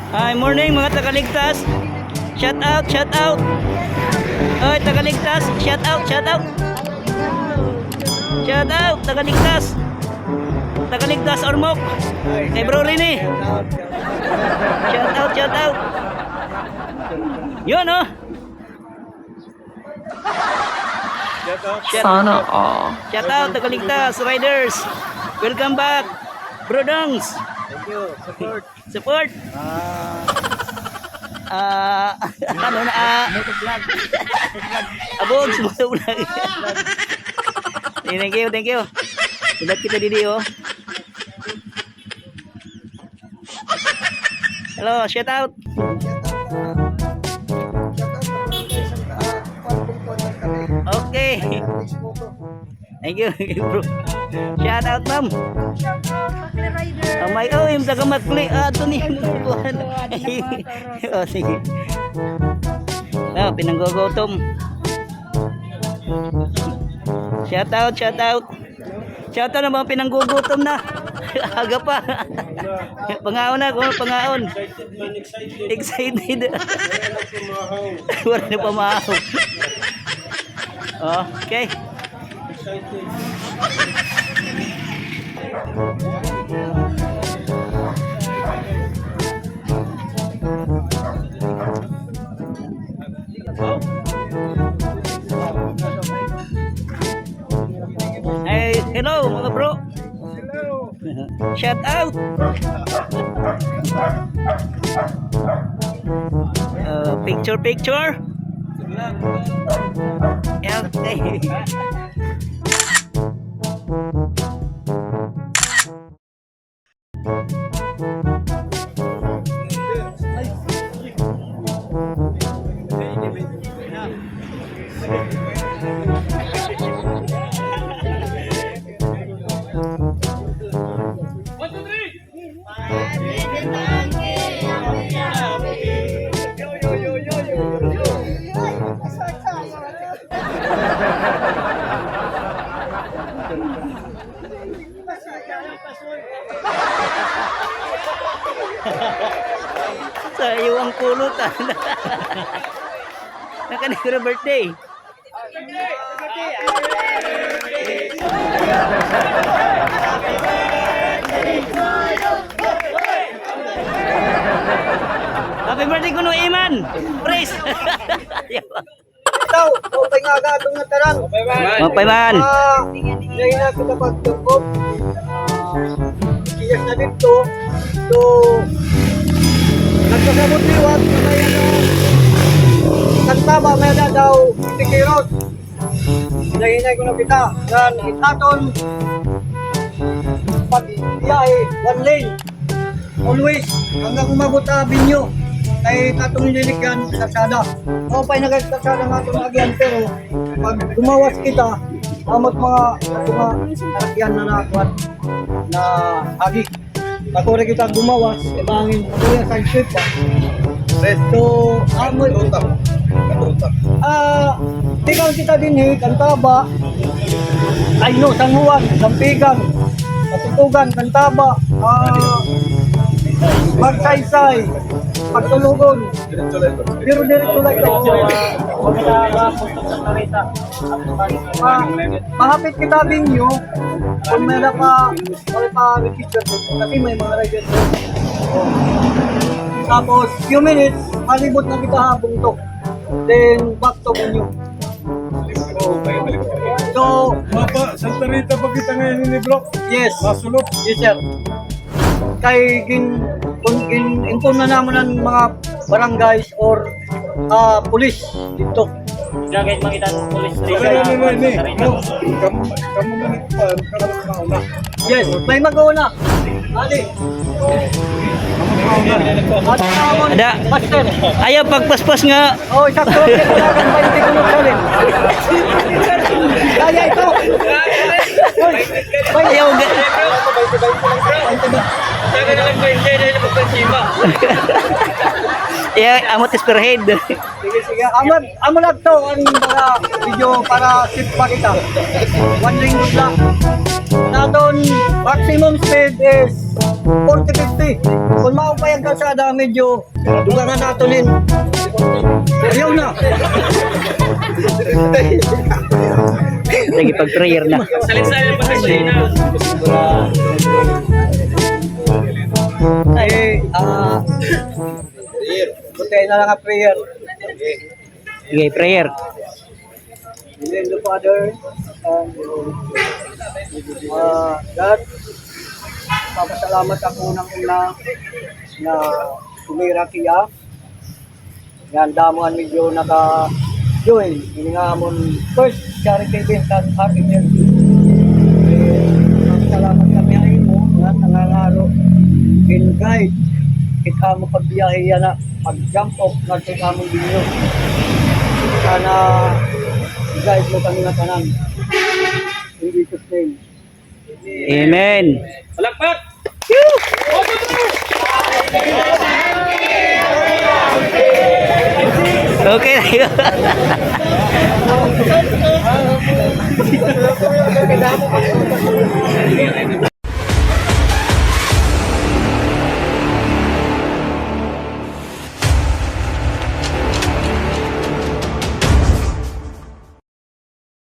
Hi, morning mga tagaligtas. Shout out, shout out. Oy, tagaligtas, shout out, shout out. Shout out, tagaligtas. Tagaligtas Ormoc. Kay Bro Rini. Shout out, shout out. Yun oh. Sana all. Shout out, tagaligtas riders. Welcome back. Bro Dongs. Thank you. Support. Support. Ano na Motovlog. abog sumusog lang. Thank you, thank you. Sulat kita didi oh. Hello, shout out. Okay. Thank you, bro. Shout out, ma'am. May yung taga Makli. Ito ni kuhan. Oh, sige. Pinanggugutom. Shout out, shout out. Shout out naman pinanggugutom na. Aga pa. Pangaon na, pangaon. Excited. Wala na pamahaw. Okay. Hey, hello mga bro. Hello. Shout out. Picture. Okay. Sa iyong kulutan. Nakanig ko na birthday. Happy birthday ko no Iman. Praise. Ikaw, okay nga gatong nga tarang. Mapay man. Ngayon na kita pagtungkop. Iyas na dito. So, nagkasabot liwat na may kanta ba may na daw tikirot. Nahinay ko na kita. Yan, itaton. Pag-iyahe, one lane. Always, hanggang umabot na binyo. Kay tatong lilikyan, karsada. O pa'y nagkarsada nga itong agyan, pero pag gumawas kita, amot mga karakyan na nakuat na agi. Pag kita gumawas, ibangin, pag sa sweep pa. So, amot. Tingnan kita din kantaba. Ay no, sanguan, lampigan, katutugan, kantaba, magsaysay, pagtulugon. Pero diretso lang ito. Mahapit kita binyo, kung may register kasi may mga register. Tapos, few minutes, malibot na kita habong to. Then, back to binyo. So, Mapa, Santa Rita pa kita ngayon ni Bro. yes. Masulot. Yes, sir. Kay inform na naman ng mga barangays or police dito. Jagay makita ng police Kaya station. na ni. Kamu managpan, kamu mauna. Yes, may mag-una. Ali. Ada. Master. Ayaw pagpaspas nga. Oh, sakto. Kailangan 20 kulot salin. Kaya ito. Ayaw Yeah, amot spearhead. Sige, sige. Amo lang to ang mga video para tip pa kita. 1 linggo lang. Naton maximum speed is 40-50. Kung maupay ang kalsada, medyo dugangan natin. Ayaw na. Lagi pag-prayer na. Salin-salin pa sa na. Ay, buti na lang ang prayer. Sige, prayer. In the name of the Father, and God, papasalamat ako unang-una na tumira kiya. Yan, damuhan medyo naka-join. Hindi nga amon first charity event at happy year. Salamat kami ay mo na nangangaro in guide. Kita mo pagbiyahe yan na pag-jump off na sa among binyo. Sana guide mo kami na tanan. In Jesus' name. Amen. Palakpak! Okay.